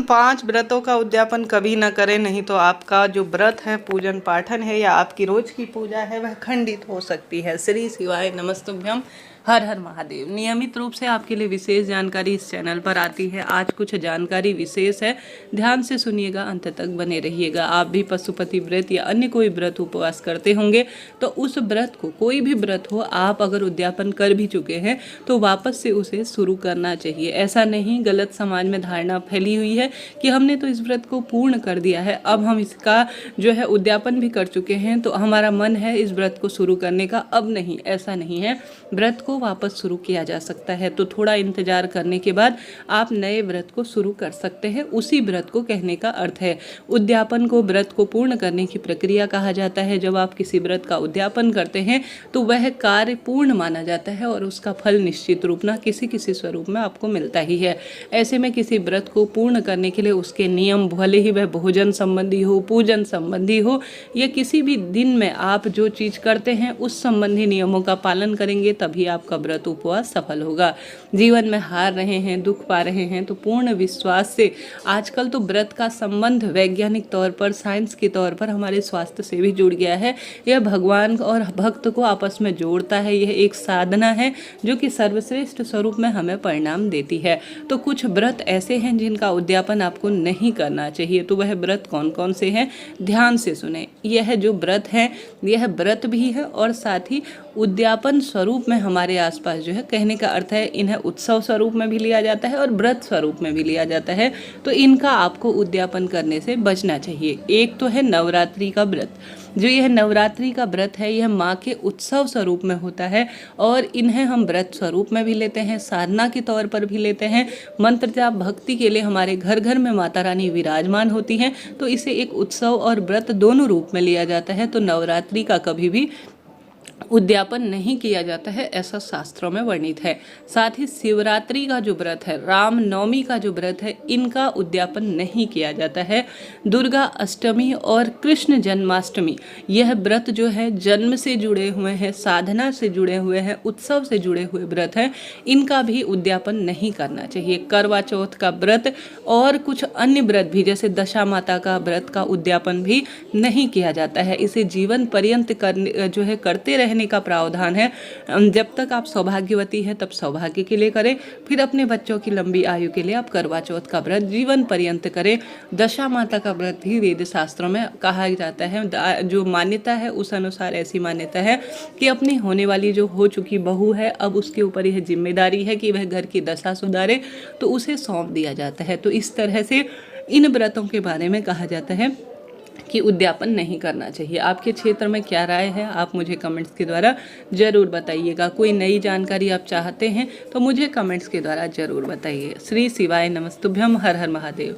5 व्रतों का उद्यापन कभी न करें, नहीं तो आपका जो व्रत है, पूजन पाठन है या आपकी रोज की पूजा है वह खंडित हो सकती है। श्री शिवाय नमस्तुभ्यम। हर हर महादेव। नियमित रूप से आपके लिए विशेष जानकारी इस चैनल पर आती है। आज कुछ जानकारी विशेष है, ध्यान से सुनिएगा, अंत तक बने रहिएगा। आप भी पशुपति व्रत या अन्य कोई व्रत उपवास करते होंगे तो उस व्रत को, कोई भी व्रत हो, आप अगर उद्यापन कर भी चुके हैं तो वापस से उसे शुरू करना चाहिए। ऐसा नहीं, गलत समाज में धारणा फैली हुई है कि हमने तो इस व्रत को पूर्ण कर दिया है, अब हम इसका जो है उद्यापन भी कर चुके हैं तो हमारा मन है इस व्रत को शुरू करने का। अब नहीं, ऐसा नहीं है। व्रत को वापस शुरू किया जा सकता है, तो थोड़ा इंतजार करने के बाद आप नए व्रत को शुरू कर सकते हैं। उसी व्रत को कहने का अर्थ है उद्यापन को। व्रत को पूर्ण करने की प्रक्रिया कहा जाता है। जब आप किसी व्रत का उद्यापन करते हैं तो वह कार्य पूर्ण माना जाता है और उसका फल निश्चित रूप ना किसी किसी स्वरूप में आपको मिलता ही है। ऐसे में किसी व्रत को पूर्ण करने के लिए उसके नियम, भले ही वह भोजन संबंधी हो, पूजन संबंधी हो या किसी भी दिन में आप जो चीज करते हैं उस संबंधी नियमों का पालन करेंगे, तभी आपका व्रत उपवास सफल होगा। जीवन में हार रहे हैं, दुख पा रहे हैं तो पूर्ण विश्वास से, आजकल तो व्रत का संबंध वैज्ञानिक तौर पर, साइंस के तौर पर हमारे स्वास्थ्य से भी जुड़ गया है। यह भगवान और भक्त को आपस में जोड़ता है। यह एक साधना है जो कि सर्वश्रेष्ठ स्वरूप में हमें परिणाम देती है। तो कुछ व्रत ऐसे हैं जिनका उद्यापन आपको नहीं करना चाहिए। तो वह व्रत कौन कौन से हैं, ध्यान से सुने। यह जो व्रत है, यह व्रत भी है और साथ ही उद्यापन स्वरूप में हमारे आसपास जो है, कहने का अर्थ है इन्हें उत्सव स्वरूप में भी लिया जाता है और व्रत स्वरूप में भी लिया जाता है। तो इनका आपको उद्यापन करने से बचना चाहिए। एक तो है नवरात्रि का व्रत। जो यह नवरात्रि का व्रत है, यह माँ के उत्सव स्वरूप में होता है और इन्हें हम व्रत स्वरूप में भी लेते हैं, साधना के तौर पर भी लेते हैं। मंत्र जाप भक्ति के लिए हमारे घर घर में माता रानी विराजमान होती हैं, तो इसे एक उत्सव और व्रत दोनों रूप में लिया जाता है। तो नवरात्रि का कभी भी उद्यापन नहीं किया जाता है, ऐसा शास्त्रों में वर्णित है। साथ ही शिवरात्रि का जो व्रत है, राम नवमी का जो व्रत है, इनका उद्यापन नहीं किया जाता है। दुर्गा अष्टमी और कृष्ण जन्माष्टमी, यह व्रत जो है जन्म से जुड़े हुए हैं, साधना से जुड़े हुए हैं, उत्सव से जुड़े हुए व्रत हैं, इनका भी उद्यापन नहीं करना चाहिए। करवा चौथ का व्रत और कुछ अन्य व्रत भी, जैसे दशा माता का व्रत का उद्यापन भी नहीं किया जाता है। इसे जीवन पर्यंत करने जो है करते रहने का प्रावधान है। जब तक आप सौभाग्यवती हैं तब सौभाग्य के लिए करें, फिर अपने बच्चों की लंबी आयु के लिए आप करवा चौथ का व्रत जीवन पर्यंत करें। दशा माता का व्रत भी वेद शास्त्रों में कहा जाता है। जो मान्यता है उस अनुसार ऐसी मान्यता है कि अपनी होने वाली जो हो चुकी बहू है, अब उसके ऊपर यह जिम्मेदारी है कि वह घर की दशा सुधारे, तो उसे सौंप दिया जाता है। तो इस तरह से इन व्रतों के बारे में कहा जाता है कि उद्यापन नहीं करना चाहिए। आपके क्षेत्र में क्या राय है, आप मुझे कमेंट्स के द्वारा जरूर बताइएगा। कोई नई जानकारी आप चाहते हैं तो मुझे कमेंट्स के द्वारा जरूर बताइए। श्री शिवाय नमस्तुभ्यम। हर हर महादेव।